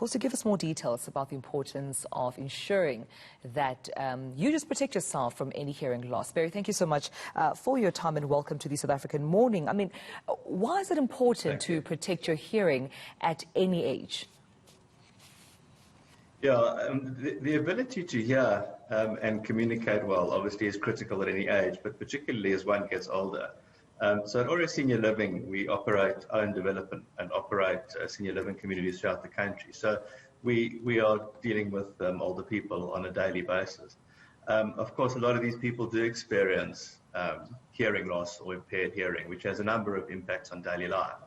course, to give us more details about the importance of ensuring that you just protect yourself from any hearing loss. Barry, thank you so much for your time and welcome to the South African Morning. I mean, why is it important to protect your hearing at any age? Yeah, the ability to hear and communicate well obviously is critical at any age, but particularly as one gets older. So at Auria Senior Living, we operate, own, develop and operate senior living communities throughout the country. So we are dealing with older people on a daily basis. Of course, a lot of these people do experience hearing loss or impaired hearing, which has a number of impacts on daily life,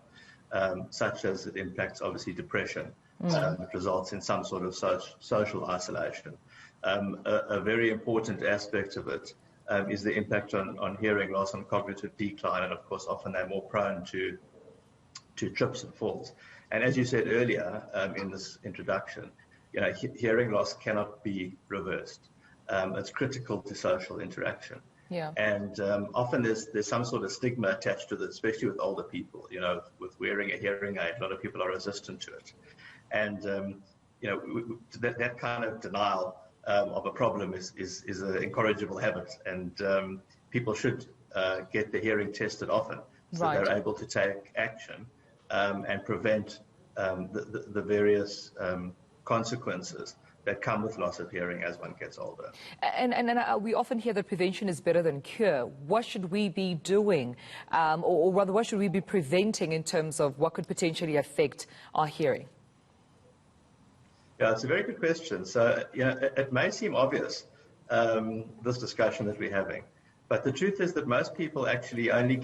such as it impacts obviously depression. It results in some sort of social isolation. A very important aspect of it is the impact on hearing loss, on cognitive decline, and of course often they're more prone to trips and falls. And as you said earlier in this introduction, hearing loss cannot be reversed. It's critical to social interaction. Yeah. And often there's some sort of stigma attached to this, especially with older people. With wearing a hearing aid, a lot of people are resistant to it. And that kind of denial of a problem is an incorrigible habit, and people should get their hearing tested often, so right. they're able to take action and prevent the various consequences that come with loss of hearing as one gets older. And we often hear that prevention is better than cure. What should we be doing, or rather what should we be preventing in terms of what could potentially affect our hearing? Yeah, it's a very good question. So, it may seem obvious, this discussion that we're having, but the truth is that most people actually only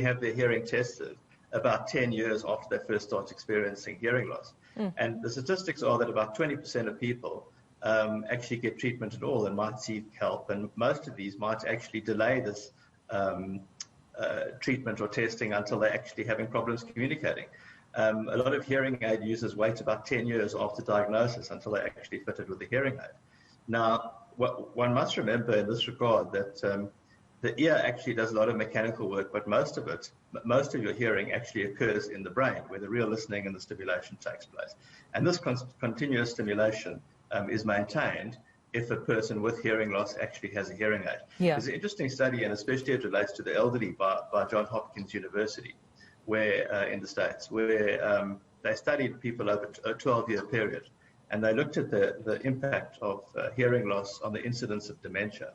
have their hearing tested about 10 years after they first start experiencing hearing loss. And the statistics are that about 20% of people actually get treatment at all and might seek help, and most of these might actually delay this treatment or testing until they're actually having problems communicating. A lot of hearing aid users wait about 10 years after diagnosis until they're actually fitted with a hearing aid. Now, one must remember in this regard that the ear actually does a lot of mechanical work, but most of your hearing actually occurs in the brain, where the real listening and the stimulation takes place. And this continuous stimulation is maintained if a person with hearing loss actually has a hearing aid. Yeah. There's an interesting study, and especially it relates to the elderly, by Johns Hopkins University, where in the States, where they studied people over a 12-year period, and they looked at the impact of hearing loss on the incidence of dementia.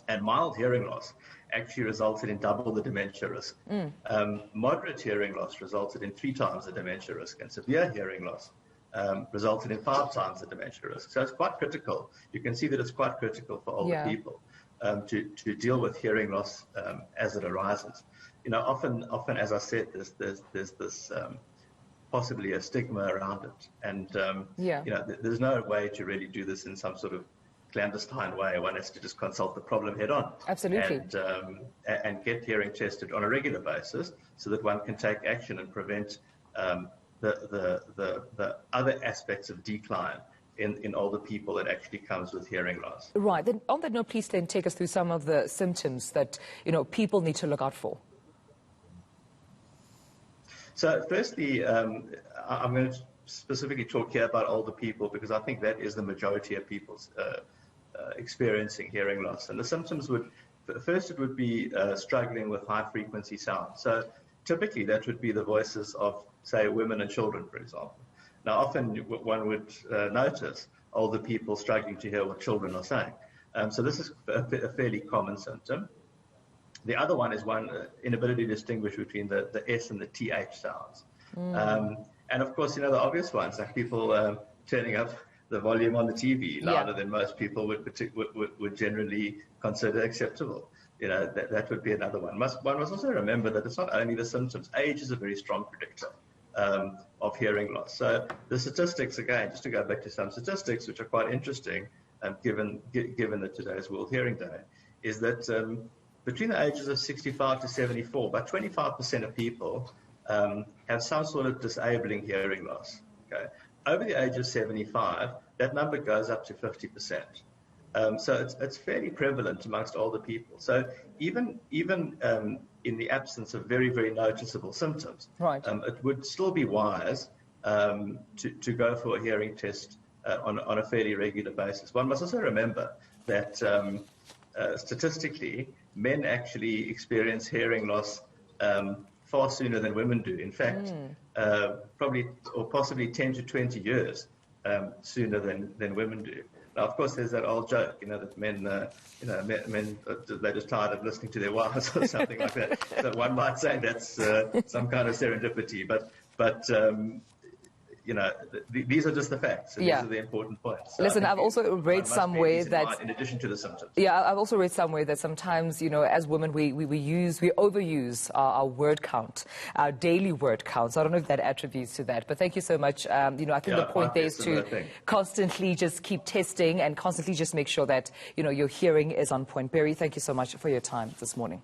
And mild hearing loss actually resulted in double the dementia risk. Moderate hearing loss resulted in 3 times the dementia risk, and severe hearing loss resulted in 5 times the dementia risk. So it's quite critical. You can see that it's quite critical for older people to deal with hearing loss as it arises. Often, as I said, there's this possibly a stigma around it, and there's no way to really do this in some sort of clandestine way. One has to just consult the problem head on. Absolutely. And get hearing tested on a regular basis, so that one can take action and prevent the other aspects of decline in older people that actually comes with hearing loss. Right. Then on that note, please then take us through some of the symptoms that people need to look out for. So firstly, I'm going to specifically talk here about older people, because I think that is the majority of people's experiencing hearing loss. And the symptoms would be struggling with high frequency sound. So typically that would be the voices of, say, women and children, for example. Now, often one would notice older people struggling to hear what children are saying. So this is a fairly common symptom. The other one is inability to distinguish between the S and the TH sounds. And of course, the obvious ones, like people turning up the volume on the TV louder than most people would generally consider acceptable. That would be another one. One must also remember that it's not only the symptoms. Age is a very strong predictor of hearing loss. So the statistics, again, just to go back to some statistics, which are quite interesting, given that today is World Hearing Day, is that between the ages of 65 to 74, about 25% of people have some sort of disabling hearing loss. Okay? Over the age of 75, that number goes up to 50%. So it's fairly prevalent amongst older people. So even in the absence of very, very noticeable symptoms, right. It would still be wise to go for a hearing test on a fairly regular basis. One must also remember that statistically, men actually experience hearing loss far sooner than women do. In fact, probably or possibly 10 to 20 years sooner than women do. Now, of course, there's that old joke, that men, they're just tired of listening to their wives or something like that. So one might say that's some kind of serendipity, but these are just the facts. And These are the important points. So listen, I've also read somewhere that, in addition to the symptoms. Yeah, I've also read somewhere that sometimes, as women, we overuse our word count, our daily word count. So I don't know if that attributes to that. But thank you so much. I think the point there is to constantly just keep testing and constantly just make sure that, your hearing is on point. Barry, thank you so much for your time this morning.